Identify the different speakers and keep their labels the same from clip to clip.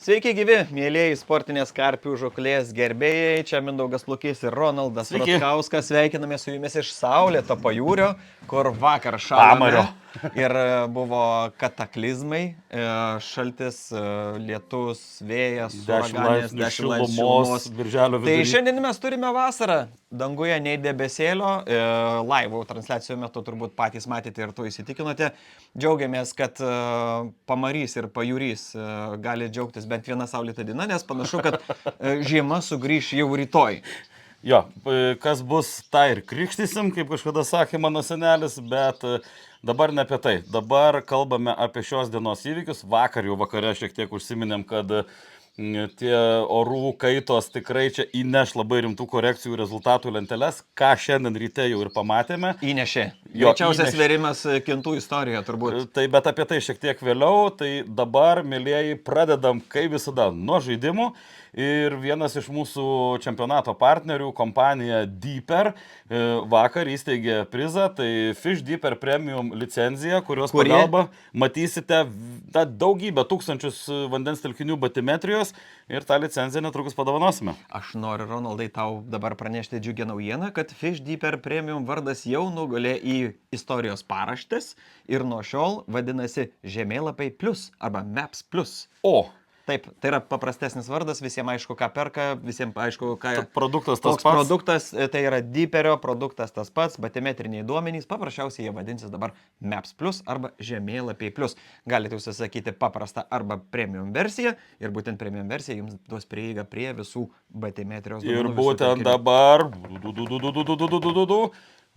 Speaker 1: Sveiki gyvi, mėlyjeji sportinės karpių žuklės gerbėjai, čia Mindaugas Plukys ir Ronaldas Ratkauskas, sveikiname su jumis iš saulėto pajūrio, kur vakar šalome ir buvo kataklizmai, šaltis, lietus, vėjas, uraganas, 10 laipsnių šilumos. Tai šiandien mes turime vasarą, danguje nei debesėlio, laivų transliacijų metu turbūt patys matėte ir to įsitikinote. Džiaugiamės, kad pamarys ir pajūrys gali džiaugtis bent viena saulėta diena, nes panašu, kad žiema sugrįš jau rytoj.
Speaker 2: Jo, kas bus, tą ir krikštysim, kaip kažkada sakė mano senelis, bet dabar ne apie tai. Dabar kalbame apie šios dienos įvykius. Vakar jau vakare šiek tiek užsiminėm, kad tie orų kaitos tikrai čia įneš labai rimtų korekcijų rezultatų lenteles, ką šiandien ryte jau ir pamatėme.
Speaker 1: Įnešė. Greičiausias svėrimas kintų istorijoje turbūt.
Speaker 2: Tai bet apie tai šiek tiek vėliau, tai dabar, mėlyjeji, pradedam kaip visada nuo žaidimų. Ir vienas iš mūsų čempionato partnerių, kompanija Deeper, vakar įsteigė prizą, tai Fish Deeper Premium licenzija, kurios pagalba matysite daugybę tūkstančius vandens telkinių batimetrijos ir tą licenciją netrukus padovanosime.
Speaker 1: Aš noriu, Ronaldai, tau dabar pranešti džiugią naujieną, kad Fish Deeper Premium vardas jau nugulė į istorijos paraštės ir nuo šiol vadinasi Žemėlapiai Plus arba Maps Plus.
Speaker 2: O!
Speaker 1: Taip, tai yra paprastesnis vardas, visiems aišku, ką perka, visiems aišku, ką...
Speaker 2: Produktas tas pats.
Speaker 1: Produktas, tai yra Deeperio produktas tas pats, batimetriniai duomenys, paprasčiausiai jie vadinsis dabar Maps Plus arba Žemėlapiai Plus. Galite užsisakyti paprastą arba premium versiją ir būtent premium versija jums duos prieigą prie visų batimetrijos duomenų.
Speaker 2: Ir būtent dabar...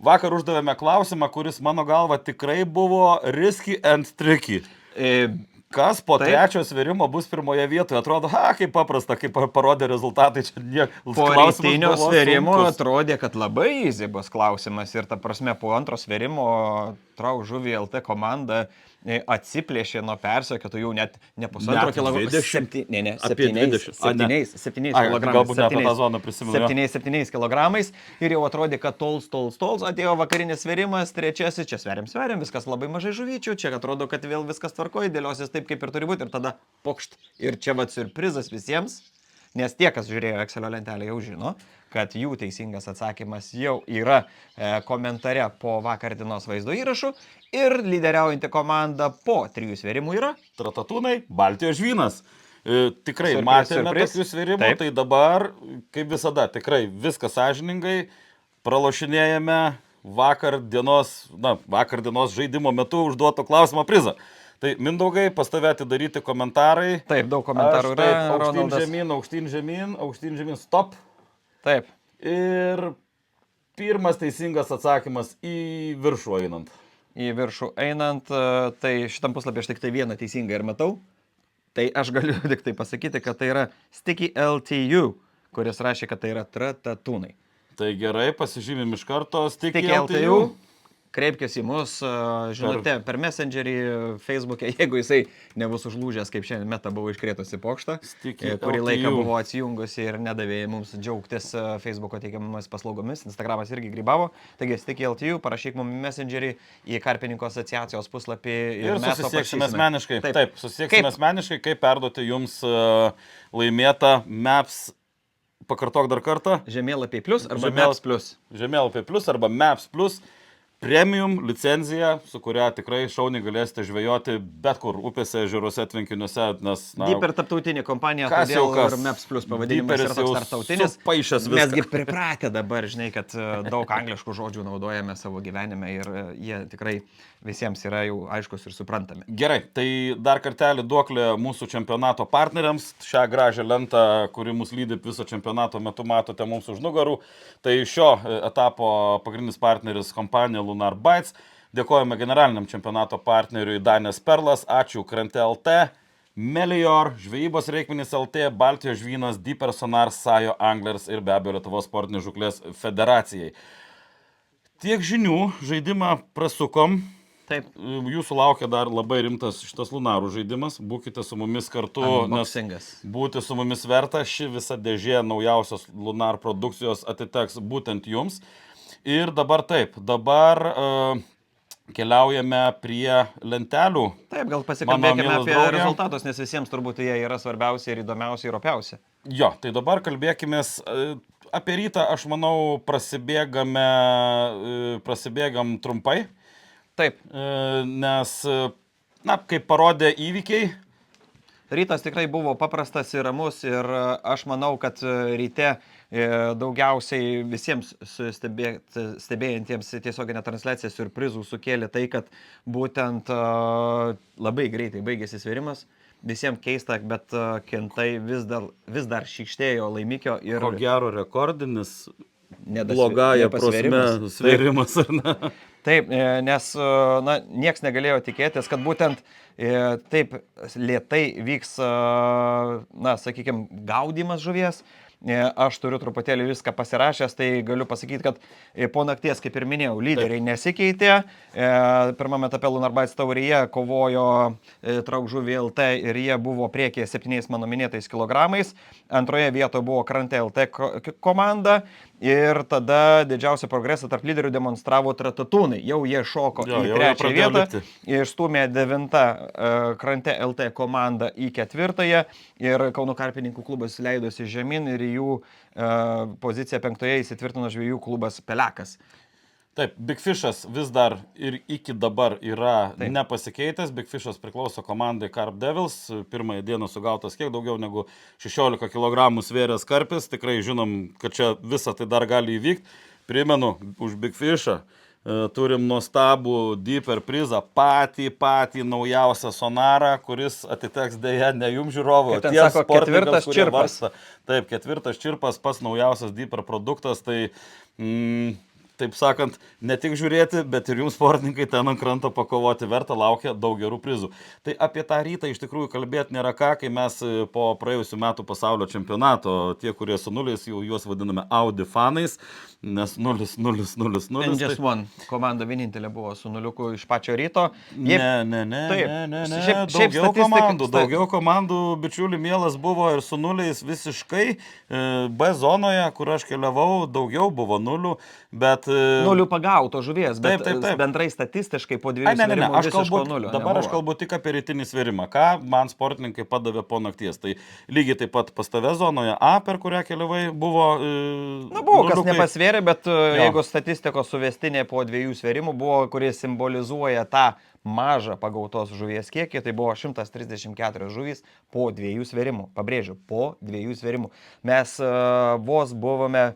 Speaker 2: Vakar uždavėme klausimą, kuris mano galva tikrai buvo risky and tricky. Kas po trečio svėrimo bus pirmoje vietoje? Atrodo, kaip paprasta, kaip parodė rezultatai.
Speaker 1: Po rytinio svėrimo atrodė, kad labai easy bus klausimas. Ir ta prasme, po antro svėrimo Trau žuvį LT komanda atsiplėšė nuo persekiotojų net ne pusantro kilogramų. 7 kilogramais. Ir jau atrodė, kad tols. Atėjo vakarinis svėrimas, trečiasis, čia sveriam, viskas labai mažai žuvyčių. Čia atrodo, kad vėl viskas tvarkoja, dėliosis taip, kaip ir turi būti. Ir tada pokšt. Ir čia siurprizas visiems, nes tie, kas žiūrėjo Excelio lentelę, jau žino, kad jų teisingas atsakymas jau yra komentare po vakar dienos vaizdo įrašų ir lyderiaujanti komanda po 3 svėrimų yra
Speaker 2: Tratatūnai, Baltijos žvynas. Tikrai matėme tokių svėrimų, tai dabar, kaip visada, tikrai viskas sąžiningai, pralošinėjame vakar dienos žaidimo metu užduoto klausimo prizą. Tai Mindaugai, pas tave atidaryti komentarai.
Speaker 1: Taip, daug komentarų yra.
Speaker 2: Aukštyn žemyn, stop.
Speaker 1: Taip.
Speaker 2: Ir pirmas teisingas atsakymas į viršų einant.
Speaker 1: Į viršų einant, tai šitam puslapį aš tik tai vieną teisingą ir matau. Tai aš galiu tik tai pasakyti, kad tai yra Sticky LTU, kuris rašė, kad tai yra Tratatūnai.
Speaker 2: Tai gerai, pasižymim iš karto Sticky LTU.
Speaker 1: Kreipkis į mus, žinote, per Messengerį, Facebook'e, jeigu jisai nebus užlūžęs, kaip šiandien Meta buvo iškrėtusi pokštą, kurį laiką buvo atsijungusi ir nedavė mums džiaugtis Facebook'o teikiamomis paslaugomis, Instagramas irgi grybavo. Taigi, Sticky LTU, parašyk mums Messengerį į Karpininkų asociacijos puslapį
Speaker 2: ir mes susisieksime asmeniškai. Taip, susisieksime asmeniškai, kaip perduoti jums laimėtą Maps, pakartok dar kartą.
Speaker 1: Žemėlapiai Plus arba Maps Plus.
Speaker 2: Žemėlapiai Plus arba Maps Plus. Premium licenzija, su kuria tikrai šauniai galėsite žvejoti bet kur upėse, ežeruose, tvenkiniuose, nes...
Speaker 1: Deeper tarptautinė kompanija, todėl ir Maps Plus pavadinimas yra toks tarptautinis. Mesgi pripratę dabar, žinai, kad daug angliškų žodžių naudojame savo gyvenime ir jie tikrai visiems yra jau aiškus ir suprantami.
Speaker 2: Gerai, tai dar kartelį duoklė mūsų čempionato partneriams. Šią gražią lentą, kuri mus lydi viso čempionato metu, matote mums už nugarų. Tai šio etapo pagrindinis partneris kompanija Lunar Bites. Dėkojame generaliniam čempionato partneriui Danės Perlas, ačiū Krante LT, Melior, Žvejybos reikmenys LT, Baltijos žvynas, Deeper Sonar, Sajo Anglers ir be abejo Lietuvos sportinės žuklės federacijai. Tiek žinių, žaidimą prasukom.
Speaker 1: Taip.
Speaker 2: Jūsų laukia dar labai rimtas šitas Lunarų žaidimas. Būkite su mumis kartu, nes būti su mumis verta. Ši visa dėžė naujausios Lunar produkcijos atiteks būtent jums. Ir dabar taip, keliaujame prie lentelių.
Speaker 1: Taip, gal
Speaker 2: Mano
Speaker 1: pasikalbėkime
Speaker 2: mielas
Speaker 1: apie
Speaker 2: drauge.
Speaker 1: rezultatus, nes visiems turbūt jie yra svarbiausi ir įdomiausi ir opiausi.
Speaker 2: Jo, tai dabar kalbėkime apie rytą, aš manau, prasibėgam trumpai,
Speaker 1: Taip,
Speaker 2: nes, na, kaip parodė įvykiai,
Speaker 1: rytas tikrai buvo paprastas ir ramus ir aš manau, kad ryte daugiausiai visiems stebėjantiems tiesioginę transliaciją siurprizų sukėlė tai, kad būtent labai greitai baigėsi svėrimas. Visiems keista, bet Kintai vis dar šykštėjo laimikio ir...
Speaker 2: ko gero rekordinis,
Speaker 1: Nedas-
Speaker 2: blogąją
Speaker 1: nepasvėrimas.
Speaker 2: prasme svėrimas, ar ne?
Speaker 1: Taip, nes nieks negalėjo tikėtis, kad būtent taip lėtai vyks, sakykime, gaudymas žuvies. Aš turiu truputėlį viską pasirašęs, tai galiu pasakyti, kad po nakties, kaip ir minėjau, lyderiai nesikeitė. Pirmame etape Lunarbaits taurėje kovojo Traukžuvį LT ir jie buvo priekyje 7 mano minėtais kilogramais. Antroje vietoje buvo Krante LT komanda. Ir tada didžiausią progresą tarp lyderių demonstravo Tratatūnai. Jau jie šoko į trečią vietą, išstūmė 9 Krante LT komandą į 4 ir Kauno karpininkų klubas leidosi žemyn ir jų poziciją 5 įsitvirtino žvejų klubas Pelekas.
Speaker 2: Taip, Big Fishas vis dar ir iki dabar yra nepasikeitęs. Big Fishas priklauso komandai Carp Devils. Pirmąją dieną sugautas kiek daugiau negu 16 kg svėręs karpis. Tikrai žinom, kad čia visą tai dar gali įvykti. Primenu, už Big Fishą turim nuostabų Deeper prizą, patį naujausią sonarą, kuris atiteks dėja ne jums žiūrovų,
Speaker 1: o tiems sportininkams, kurie
Speaker 2: varsta. Taip, 4 čirpas, pats naujausias Deeper produktas, tai... Taip sakant, ne tik žiūrėti, bet ir jums sportininkai ten ant kranto pakovoti verta, laukia daug gerų prizų. Tai apie tą rytą iš tikrųjų kalbėti nėra ką, kai mes po praėjusių metų pasaulio čempionato, tie, kurie su nuliais, jau juos vadiname Audi fanais, nes 0.
Speaker 1: And just one komanda vienintelė buvo su nuliuku iš pačio ryto.
Speaker 2: Daugiau komandų, bičiuli, mielas buvo ir su nuliais visiškai. B zonoje, kur aš keliavau, daugiau buvo nulių, bet...
Speaker 1: Nulių pagauto žuvies, bet
Speaker 2: taip.
Speaker 1: Bendrai statistiškai po 2 svėrimų visiško nulio.
Speaker 2: Dabar aš kalbu tik apie rytinį svėrimą, ką man sportininkai padavė po nakties. Tai lygiai taip pat pas tave zonoje A, per kurią keliavai, buvo...
Speaker 1: Buvo, kas nepasvėrė, bet jeigu statistikos suvestinė po 2 svėrimų buvo, kurie simbolizuoja tą mažą pagautos žuvies kiekį, tai buvo 134 žuvys po 2 svėrimų. Pabrėžiu, po 2 svėrimų. Mes vos buvome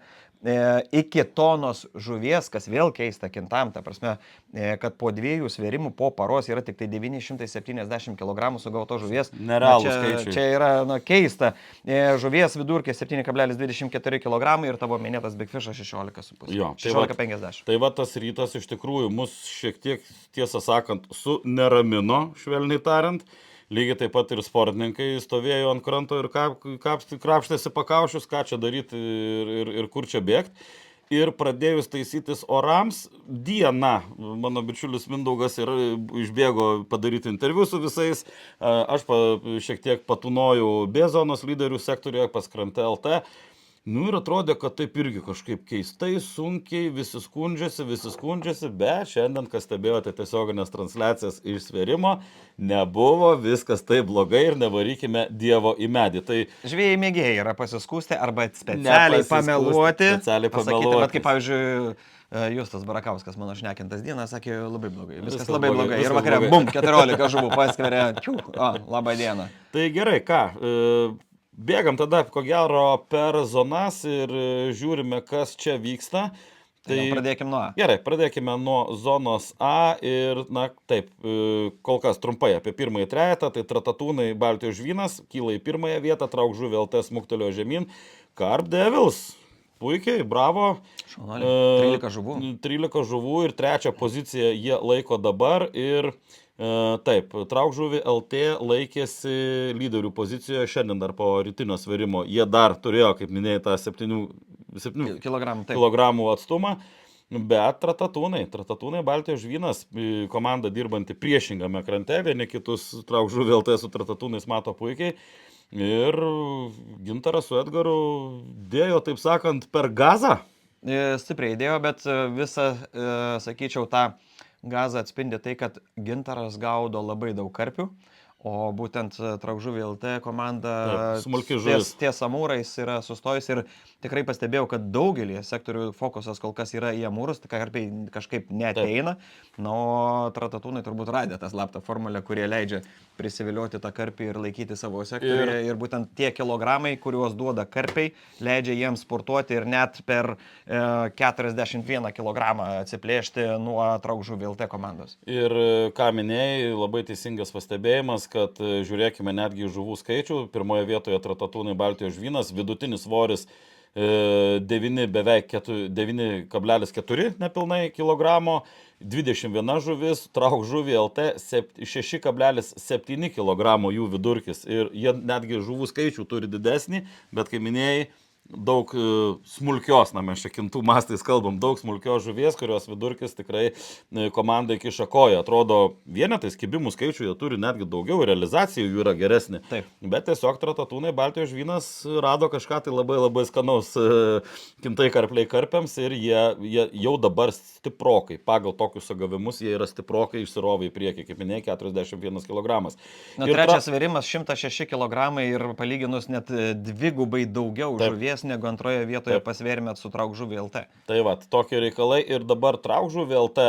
Speaker 1: iki tonos žuvies, kas vėl keista Kintam, ta prasme, kad po 2 svėrimų po paros yra tik tai 970 kg sugauto žuvies.
Speaker 2: Nerealūs skaičiai.
Speaker 1: Čia yra keista. Žuvies vidurkis 7,24 kg ir tavo minėtas Big Fishas 16,5. 16,50.
Speaker 2: Tai va tas rytas iš tikrųjų mus šiek tiek, tiesą sakant, suneramino, švelniai tariant. Lygiai taip pat ir sportininkai stovėjo ant kranto ir krapštėsi pakaušius, ką čia daryti ir kur čia bėgti. Ir pradėjus taisytis orams, dieną mano bičiulis Mindaugas ir išbėgo padaryti interviu su visais. Aš šiek tiek patūnojau B zonos lyderių sektoriuje pas Krante LT. Ir atrodė, kad taip irgi kažkaip keistai, sunkiai, visi skundžiasi, bet šiandien, kas stebėjote tiesioginės transliacijas iš svėrimo, nebuvo viskas taip blogai ir nevarykime Dievo į medį. Tai
Speaker 1: žvėjai mėgėjai yra pasiskūsti arba specialiai pameluoti. Bet kaip pavyzdžiui, Justas Barakauskas, mano šnekintas dieną, sakė labai blogai. Viskas labai blogai. Ir vakare, bum, 14 žuvų paskveria. Labą dieną.
Speaker 2: Tai gerai, ką? Bėgam tada, ko gero, per zonas ir žiūrime, kas čia vyksta.
Speaker 1: Tai pradėkime nuo A.
Speaker 2: Gerai, pradėkime nuo zonos A ir, na, taip, kol kas trumpai apie pirmąjį trejetą. Tai Tratatūnai Baltijos žvynas kyla į pirmąją vietą, Traukžuvį LT smuktelėjo žemyn. Carp Devils, puikiai, bravo.
Speaker 1: Šaunuoliai, 13 žuvų.
Speaker 2: 13 žuvų ir trečią poziciją jie laiko dabar ir... Taip, Traukžuvį LT laikėsi lyderių pozicijoje šiandien dar po rytinio svėrimo. Jie dar turėjo, kaip minėjai, tą 7 kilogramų atstumą, bet Tratatūnai Baltijos žvynas, komanda dirbanti priešingame krante, vieni kitus Traukžuvį LT su Tratatūnais mato puikiai. Ir Gintaras su Edgaru dėjo, taip sakant, per gazą.
Speaker 1: Stipriai dėjo, bet visą, sakyčiau, tą gazą atspindi tai, kad Gintaras gaudo labai daug karpių. O būtent Traukžuvį LT komanda ties Amūrais yra sustojus ir tikrai pastebėjau, kad daugelį sektorių fokusas kol kas yra į Amūrus, tai karpiai kažkaip neateina. Na, o Tratatūnai turbūt radė tą slaptą formulę, kurie leidžia prisivilioti tą karpį ir laikyti savo sektoriuje. Ir būtent tie kilogramai, kuriuos duoda karpiai, leidžia jiems sportuoti ir net per 41 kilogramą atsiplėšti nuo Traukžuvį LT komandos.
Speaker 2: Ir ką minėjai, labai teisingas pastebėjimas, kad žiūrėkime netgi žuvų skaičių. Pirmoje vietoje Tratatūnai Baltijos žvynas, vidutinis svoris 9,4 nepilnai kilogramo, 21 žuvis, Traukžuvį LT 6,7 kg jų vidurkis. Ir jie netgi žuvų skaičių turi didesnį, bet kaip minėjai, daug smulkios, na mes čia kintų mastais kalbam, daug smulkios žuvies, kurios vidurkis tikrai komandai kiša koją. Atrodo, vienetais kibimų skaičių jie turi netgi daugiau, realizacijų jų yra geresnė.
Speaker 1: Taip.
Speaker 2: Bet tiesiog Tratatūnai Baltijos žvynas rado kažką tai labai labai skanaus kintai karpliai karpiams ir jie jau dabar stiprokai, pagal tokius sagavimus, jie yra stiprokai išsirovę į priekį, kaip minėjai, 41 kg.
Speaker 1: Na, trečias sverimas 106 kg ir palyginus net dvigubai daugiau žuvies negu antroje vietoje pasvėrime su Traukžuvį LT.
Speaker 2: Tai va, tokie reikalai ir dabar Traukžuvį LT,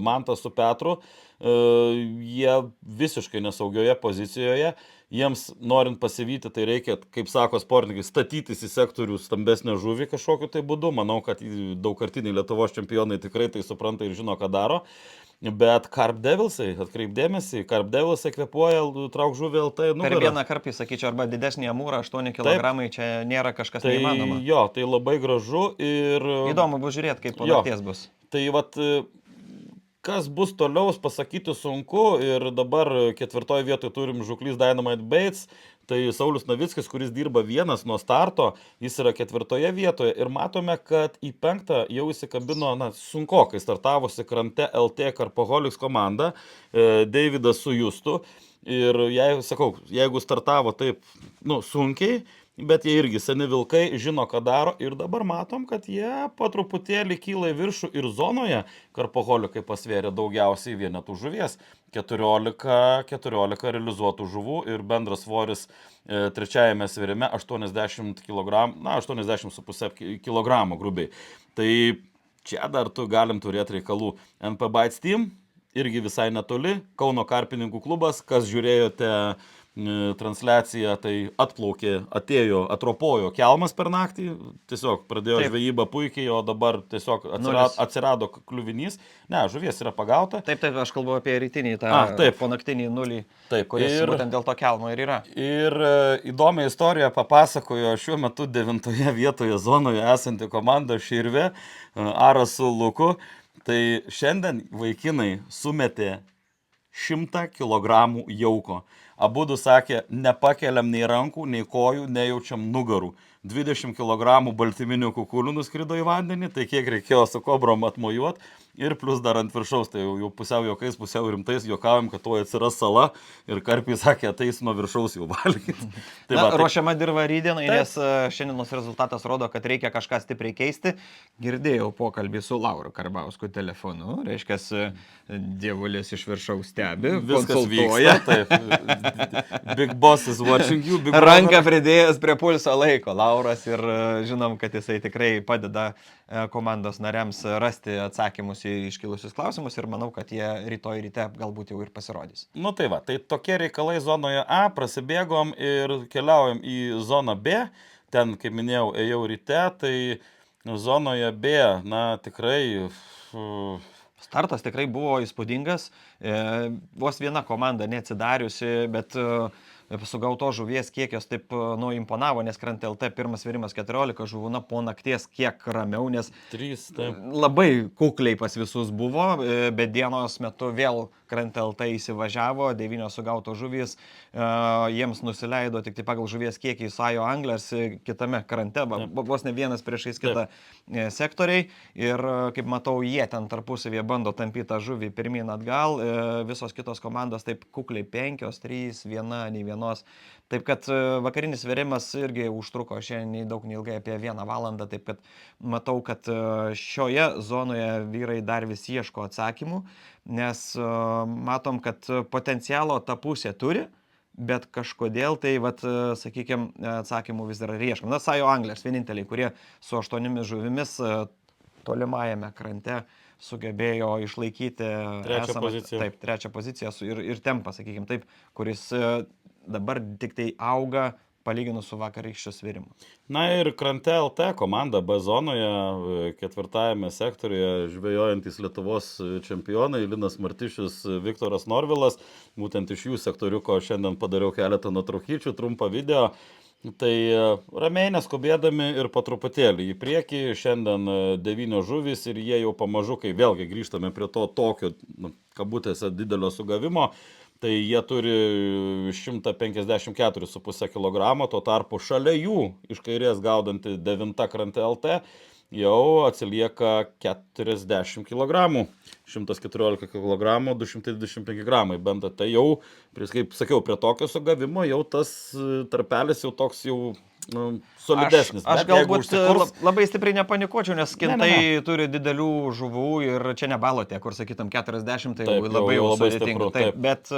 Speaker 2: Mantas su Petru, jie visiškai nesaugioje pozicijoje, jiems norint pasivyti, tai reikia, kaip sako sportininkai, statytis į sektorių stambesnę žuvį kažkokiu tai būdu. Manau, kad daugkartiniai Lietuvos čempionai tikrai tai supranta ir žino, ką daro. Bet Carp Devilsai, atkreipdėmėsi, Carp Devilsai kvepuoja Traukžuvį LT nugarą.
Speaker 1: Per vieną karpį, sakyčiau, arba didesnį Amūrą, 8 kg, čia nėra kažkas neįmanoma.
Speaker 2: Jo, tai labai gražu ir...
Speaker 1: Įdomu bus žiūrėti, kaip po nakties bus.
Speaker 2: Tai vat, kas bus toliau, pasakyti sunku ir dabar 4 vietoje turim žuklys Dynamite Baits. Tai Saulius Navickis, kuris dirba vienas nuo starto, jis yra 4 vietoje ir matome, kad į 5 jau įsikabino sunkokai startavusi krante LT Carpoholics komanda, Deividas su Justu. Ir jeigu startavo taip sunkiai, bet jie irgi seni vilkai, žino, ką daro ir dabar matom, kad jie po truputėlį kyla į viršų ir zonoje Carpoholikai pasvėrė daugiausiai vienetų žuvies. 14 realizuotų žuvų ir bendras svoris trečiajame svėrime 80 kg, 80,5 kg grubiai. Tai čia dar galim turėti reikalų. NP Bites Team irgi visai netoli, Kauno karpininkų klubas, kas žiūrėjote transliaciją, tai atropojo kelmas per naktį, tiesiog pradėjo žvejybą puikiai, o dabar tiesiog atsirado kliuvinys. Ne, žuvies yra pagauta.
Speaker 1: Taip, aš kalbu apie rytinį, ponaktinį nulį, kuris būtent dėl to kelmo ir yra.
Speaker 2: Ir įdomią istoriją papasakojo šiuo metu 9 vietoje zonoje esanti komanda Širvė, Aras su Luku. Tai šiandien vaikinai sumetė 100 kg jauko. Abudu sakė, nepakeliam nei rankų, nei kojų, nejaučiam nugarų. 20 kg baltyminių kukulių nuskrido į vandenį, tai kiek reikėjo su kobrom atmojuot. Ir plus dar ant viršaus, tai jau pusiau juokais, pusiau rimtais juokavom, kad tuoj atsiras sala ir karpiai sakė, ateis nuo viršaus jau valgyti.
Speaker 1: Ruošiama dirba rydienai, nes šiandienos rezultatas rodo, kad reikia kažką stipriai keisti. Girdėjau pokalbį su Lauru Karbausku telefonu, reiškia, dievulis iš viršaus stebi, konsultuoja.
Speaker 2: Big boss is watching you.
Speaker 1: Ranką pridėjęs prie pulso laiko Lauras ir žinom, kad jisai tikrai padeda komandos nariams rasti atsakymus į iškilusius klausimus ir manau, kad jie rytoj ryte galbūt jau ir pasirodys.
Speaker 2: Nu tai va, tai tokie reikalai zonoje A, prasibėgom ir keliaujam į zoną B. Ten, kaip minėjau, ėjau ryte, tai zonoje B, tikrai...
Speaker 1: Startas tikrai buvo įspūdingas, vos viena komanda neatsidariusi, bet sugauto žuvies kiekios taip imponavo, nes krante LT pirmas svėrimas 14 žuvų, po nakties kiek ramiau, nes
Speaker 2: 3,
Speaker 1: labai kukliai pas visus buvo, bet dienos metu vėl krante LT įsivažiavo, 9 sugauto žuvys, jiems nusileido tik tai pagal žuvies kiekį Sajo Anglers kitame krante, vos ne vienas priešais kitą sektoriai ir kaip matau, jie ten tarpusavėje bando tampyti tą žuvį pirmyn atgal, visos kitos komandos taip kukliai 5, 3, 1, nei viena dienos. Taip kad vakarinis sverimas irgi užtruko šiandien nei daug neilgai apie 1 valandą, taip kad matau, kad šioje zonoje vyrai dar vis ieško atsakymų, nes matom, kad potencialo ta pusė turi, bet kažkodėl tai, sakykime, atsakymų vis dar ieškom. Sajo Anglers vieninteliai, kurie su 8 žuvimis tolimajame krante sugebėjo išlaikyti trečią poziciją ir tempą, sakykime taip, kuris dabar tik tai auga palyginus su vakarykščiu svėrimu.
Speaker 2: Na ir Krante LT komanda B zonoje 4 sektoriuje žvejojantis Lietuvos čempionai Linas Martišius, Viktoras Norvilas, būtent iš jų sektoriuko šiandien padariau keletą nuotraukyčių, trumpą video. Tai ramiai neskubėdami ir po truputėlį į priekį, šiandien 9 žuvys ir jie jau pamažu, kai vėlgi grįžtame prie to tokio, kabutėse, didelio sugavimo, tai jie turi 154,5 kg, tuo tarpu šalia jų iš kairės gaudanti 9 Krante LT jau atsilieka 40 kg, 114 kg, 225 gramai bent. Tai jau, kaip sakiau, prie tokio sugavimo jau tas tarpelis jau toks jau solidesnis.
Speaker 1: Aš galbūt labai stipriai nepanikuočiau, nes kintai turi didelių žuvų ir čia nebalotė, kur sakytum 40, tai taip, labai sudėtinga. Taip, bet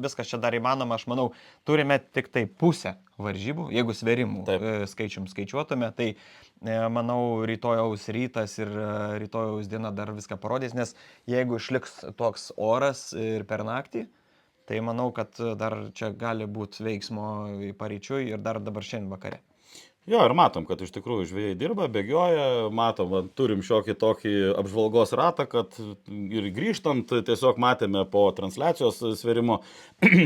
Speaker 1: viskas čia dar įmanoma, aš manau, turime tik tai pusę varžybų, jeigu sverimų skaičiuotume, tai manau rytojaus rytas ir rytojaus diena dar viską parodys, nes jeigu išliks toks oras ir per naktį, tai manau, kad dar čia gali būti veiksmo į paryčiui ir dar dabar šiandien vakare.
Speaker 2: Jo, ir matom, kad iš tikrųjų žvejai dirba, bėgioja, matom, turim šiokį tokį apžvalgos ratą, kad ir grįžtant tiesiog matėme po transliacijos svėrimo,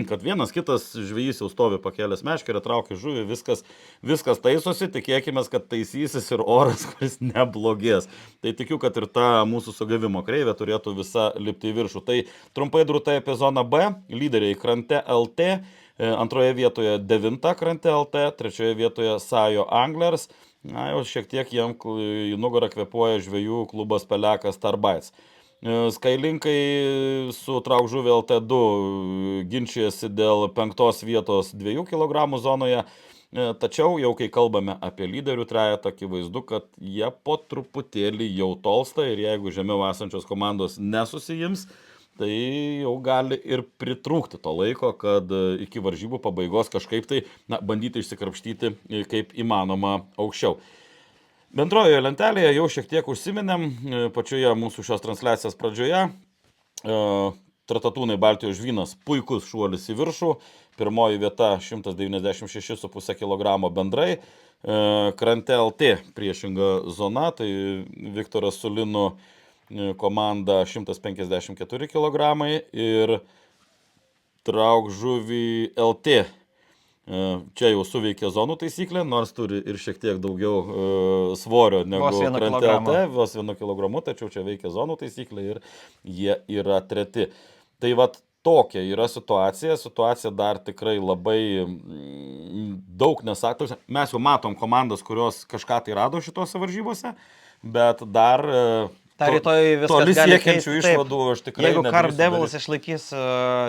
Speaker 2: kad vienas kitas žvejys jau stovi pakėlęs meškerę, traukia žuvį, viskas taisosi, tikėkime, kad taisysis ir oras, kuris neblogės. Tai tikiu, kad ir ta mūsų sugavimo kreivė turėtų visa lipti į viršų. Tai trumpai drūtai apie zoną B, lyderiai Krante LT, antroje vietoje 9 Krante LT, trečioje vietoje Sajo Anglers, na jau šiek tiek jam į nugarą kvepuoja žvejų klubas Pelekas Starbites. Skylinkai su Traukžuvė LT2 ginčijasi dėl 5 vietos 2 kg zonoje, tačiau jau kai kalbame apie lyderių trejetą, akivaizdu, kad jie po truputėlį jau tolsta ir jeigu žemiau esančios komandos nesusijims, tai jau gali ir pritrūkti to laiko, kad iki varžybų pabaigos kažkaip tai bandyti išsikrapštyti kaip įmanoma aukščiau. Bendrojoje lentelėje jau šiek tiek užsiminėm pačioje mūsų šios transliacijos pradžioje. Tratatūnai Baltijos žvynas puikus šuolis į viršų. Pirmoji vieta 196,5 kg bendrai. Krante LT priešinga zona, tai Viktoras su Linu komanda 154 kg ir Traukžuvį LT. Čia jau suveikė zonų taisyklė, nors turi ir šiek tiek daugiau svorio negu Krante LT, vos 1 kg, tačiau čia veikia zonų taisyklė ir jie yra treti. Tai vat tokia yra situacija dar tikrai labai daug nesaktų. Mes jau matom komandas, kurios kažką tai rado šitose varžybose, bet dar toli siekiančių išvadų aš tikrai
Speaker 1: nedrįstu. Jeigu Carp Devils išlaikys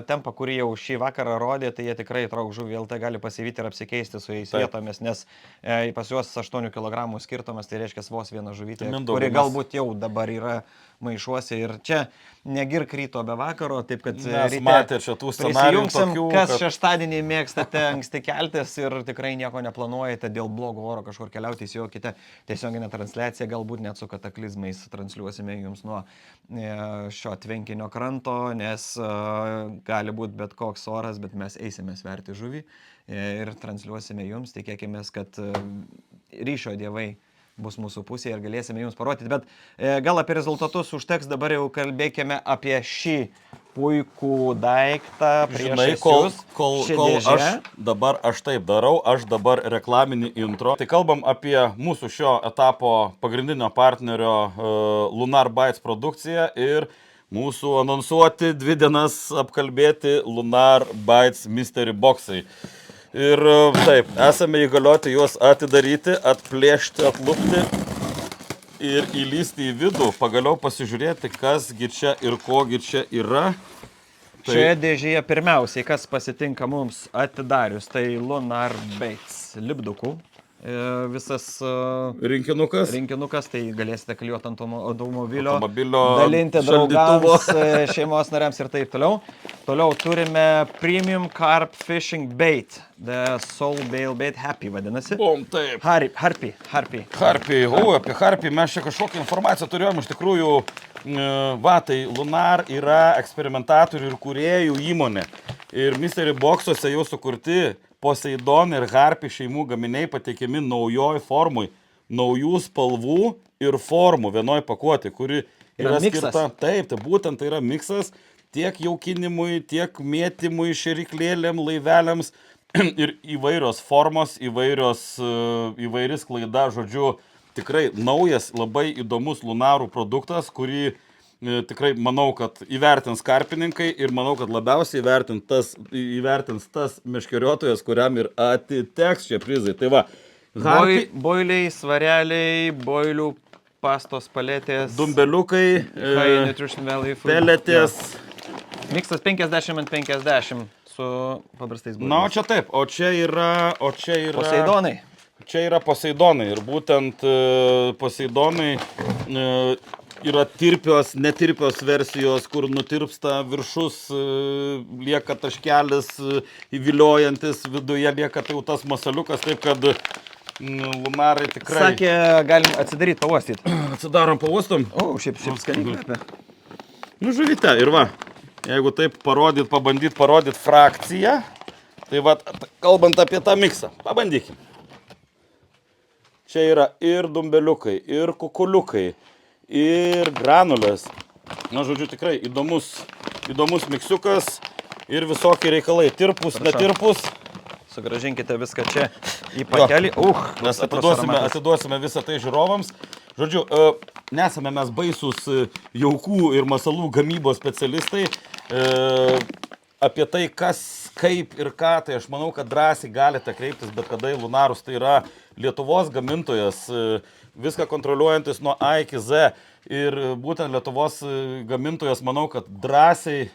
Speaker 1: tempą, kurį jau šį vakarą rodė, tai jie tikrai Traukžuvį LT gali pasivyti ir apsikeisti su jais vietomis, nes pas juos 8 kg skirtumas, tai reiškia vos viena žuvytė, kuri galbūt jau dabar yra maišuose ir čia negirk ryto be vakaro, taip kad ryte prisijungsim, kas šeštadienį mėgstate anksti keltis ir tikrai nieko neplanuojate dėl blogo oro kažkur keliauti, įsijokite tiesioginę transliaciją, galbūt net su kataklizmais transliuosime jums nuo šio tvenkinio kranto, nes gali būti bet koks oras, bet mes eisime sverti žuvį ir transliuosime jums, tikėkime, kad ryšio dievai bus mūsų pusėje ir galėsime jums parodyti. Bet gal apie rezultatus užteks, dabar jau kalbėkime apie šį puikų daiktą prieš jūs.
Speaker 2: Kol aš taip darau, aš dabar reklaminį intro. Tai kalbam apie mūsų šio etapo pagrindinio partnerio Lunar Bites produkciją ir mūsų anonsuoti 2 dienas apkalbėti Lunar Bites Mystery Boxai. Ir taip, esame įgalioti juos atidaryti, atplėšti, atlupti ir įlysti į vidų, pagaliau pasižiūrėti, kasgi čia ir kogi čia yra.
Speaker 1: Šioje dėžėje pirmiausiai, kas pasitinka mums atidarius, tai Lunar Baits lipdukų. Visas rinkinukas, tai galėsite klijuoti ant automobilio, dalinti draugams, šeimos nariams ir taip toliau. Toliau turime Premium Carp Fishing Bait, The Soul Bale Bait Happy vadinasi.
Speaker 2: Bum, taip.
Speaker 1: Harpy.
Speaker 2: Apie Harpy mes čia kažkokią informaciją turėjom, iš tikrųjų, tai Lunar yra eksperimentatorių ir kūrėjų įmonė. Ir Mystery Box'uose jau sukurti Poseidon ir Harpy šeimų gaminiai pateikiami naujoj formui, naujų spalvų ir formų vienoj pakuotė, kuri yra skirta. Taip, tai būtent tai yra miksas tiek jaukinimui, tiek mėtymui, šeriklėlėm, laiveliams ir įvairios formos, įvairi sklaida, žodžiu, tikrai naujas, labai įdomus Lunarų produktas, kurį tikrai manau, kad įvertins karpininkai ir manau, kad labiausiai įvertins tas meškeriotojas, kuriam ir atiteks šie prizai. Tai va,
Speaker 1: boiliai, svareliai, boilių pastos paletės,
Speaker 2: dumbeliukai, peletės.
Speaker 1: Miksas 50/50 su paprastais boiliais.
Speaker 2: Na, čia taip, o čia yra
Speaker 1: Poseidonai.
Speaker 2: Čia yra Poseidonai ir būtent Poseidonai yra netirpios versijos, kur nutirpsta viršus, lieka taškelis įviliojantis, viduje lieka tai jau tas masaliukas, taip kad Lunarai tikrai...
Speaker 1: Sakė, galim atsidaryti, pavostyti.
Speaker 2: Atsidarom, pavostom?
Speaker 1: Šiaip skaniai kvepia.
Speaker 2: Nu, žuvyte, ir va, jeigu taip pabandyt parodyt frakciją, tai va, kalbant apie tą miksą, pabandykim. Čia yra ir dumbeliukai, ir kukuliukai, ir granulės. Na, žodžiu, tikrai įdomus miksiukas ir visokie reikalai. Tirpus, netirpus.
Speaker 1: Sugražinkite viską čia į pakelį.
Speaker 2: Mes atiduosime visą tai žiūrovams. Žodžiu, nesame mes baisūs jaukų ir masalų gamybos specialistai. Apie tai, kas, kaip ir ką, tai aš manau, kad drąsiai galite kreiptis, bet kada į Lunarus. Tai yra Lietuvos gamintojas, viską kontroliuojantis nuo A iki Z. Ir būtent Lietuvos gamintojas, manau, kad drąsiai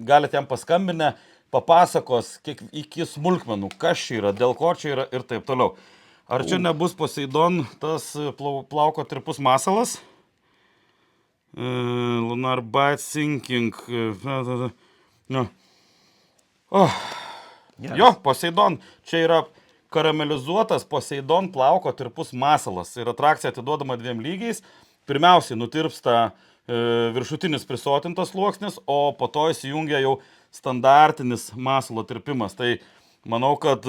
Speaker 2: galite jam paskambinę, papasakos iki smulkmenų, kas čia yra, dėl ko čia yra ir taip toliau. Ar čia nebus Poseidon tas plauko tirpus masalas? Lunar Bite Sinking. Jo, Poseidon. Čia yra karamelizuotas Poseidon plauko tirpus masalas. Ir atrakcija atiduodama 2 lygiais. Pirmiausiai nutirpsta viršutinis prisotintas sluoksnis, o po to įsijungia jau standartinis masalo tirpimas. Tai manau, kad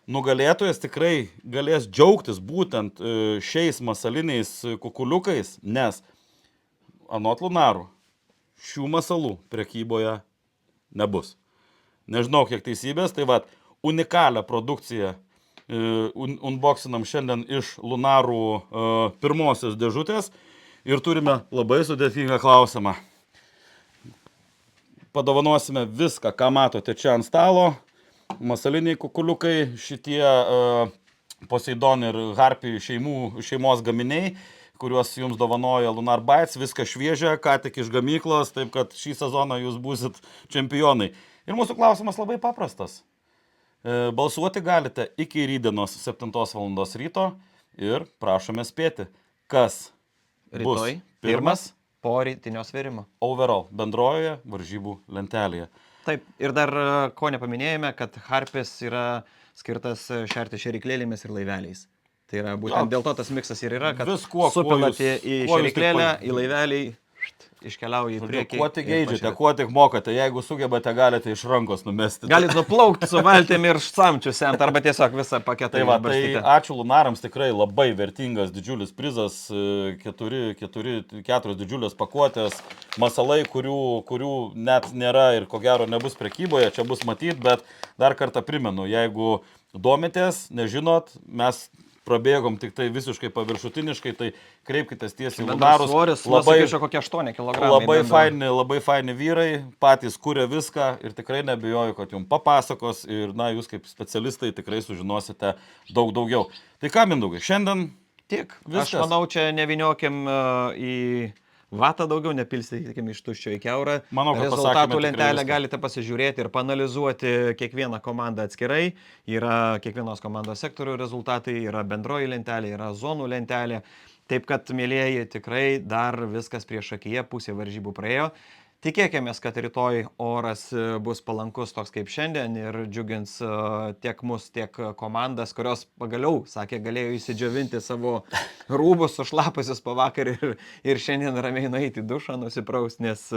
Speaker 2: nugalėtojas tikrai galės džiaugtis būtent šiais masaliniais kukuliukais, nes anot Lunarų šių masalų prekyboje nebus. Nežinau, kiek teisybės, tai va, unikalią produkciją unboxinam šiandien iš Lunarų pirmosios dėžutės ir turime labai sudėtingą klausimą. Padovanosime viską, ką matote čia ant stalo. Masaliniai kukuliukai, šitie Poseidon ir Harpy šeimos gaminiai, kuriuos jums dovanoja Lunar Bites, viską šviežia, ką tik iš gamyklos, taip kad šį sezoną jūs būsit čempionai. Ir mūsų klausimas labai paprastas. Balsuoti galite iki rytdienos 7 val. Ryto ir prašome spėti, kas
Speaker 1: rytoj
Speaker 2: bus pirmas
Speaker 1: po rytinio svėrimo.
Speaker 2: Overall, bendrojoje varžybų lentelėje.
Speaker 1: Taip, ir dar ko nepaminėjome, kad Harpys yra skirtas šerti šeriklėlėmis ir laiveliais. Tai yra būtent dėl to tas miksas ir yra, kad supilate į šeriklėlę, į laivelį, iškeliauja į priekį.
Speaker 2: Kuo tik geidžiate, kuo tik mokate, jeigu sugebate, galite iš rankos numesti.
Speaker 1: Galite nuplaukti su valtimi ir samčiu semt, arba tiesiog visą paketą.
Speaker 2: Tai ačiū Lunarams, tikrai labai vertingas didžiulis prizas, 4 didžiulės pakuotės, masalai, kurių net nėra ir ko gero nebus prekyboje, čia bus matyt, bet dar kartą primenu, jeigu domitės, nežinot, mes prabėgom tik tai visiškai paviršutiniškai, tai kreipkitės tiesiai į Lunarus.
Speaker 1: Svoris, kokie 8 kg.
Speaker 2: Labai faini vyrai, patys kūrė viską ir tikrai neabejoju, kad jums papasakos ir jūs kaip specialistai tikrai sužinosite daug daugiau. Tai ką, Mindaugai, šiandien
Speaker 1: tik
Speaker 2: viskas.
Speaker 1: Aš manau, čia neviniokim į vatą daugiau, nepilstykime iš tuščio į keurą.
Speaker 2: Manau, kad pasakėme
Speaker 1: rezultatų
Speaker 2: tikrai
Speaker 1: lentelę
Speaker 2: viską.
Speaker 1: galite pasižiūrėti ir panalizuoti kiekvieną komandą atskirai. Yra kiekvienos komandos sektorių rezultatai, yra bendroji lentelė, yra zonų lentelė. Taip kad, mėlyjeji, tikrai dar viskas prieš akiją, pusė varžybų praėjo. Tikėkime, kad rytoj oras bus palankus toks kaip šiandien ir džiugins tiek mus, tiek komandas, kurios pagaliau, sakė, galėjo įsidžiovinti savo rūbus, sušlapusius pavakar ir šiandien ramiai nueiti į dušą, nusipraus, nes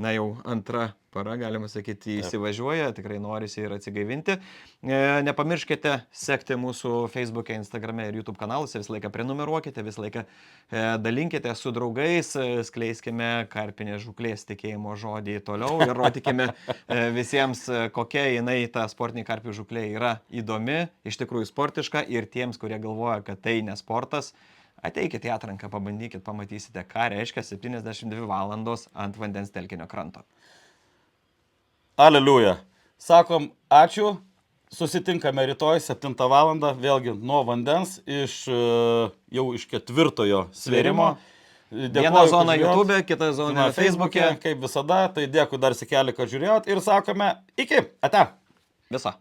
Speaker 1: na jau antra para, galima sakyti, įsivažiuoja, tikrai norisi ir atsigaivinti. Nepamirškite sekti mūsų Facebook'e, Instagram'e ir YouTube kanaluose, visą laiką prenumeruokite, visą laiką dalinkite su draugais, skleiskime karpinės žūklės tikėjimo žodį toliau ir rodykime visiems, kokia jinai ta sportinė karpių žūklė yra įdomi, iš tikrųjų sportiška ir tiems, kurie galvoja, kad tai ne sportas, ateikite į atranką, pabandykit, pamatysite, ką reiškia 72 valandos ant vandens telkinio kranto.
Speaker 2: Aleliuja. Sakom, ačiū. Susitinkame rytoj 7 valandą, vėlgi nuo vandens, jau iš 4 svėrimo.
Speaker 1: Viena zona YouTube, kita zona Facebook'e.
Speaker 2: Kaip visada, tai dėkui dar sikelį, kad žiūrėjot ir sakome iki. Ate.
Speaker 1: Viso.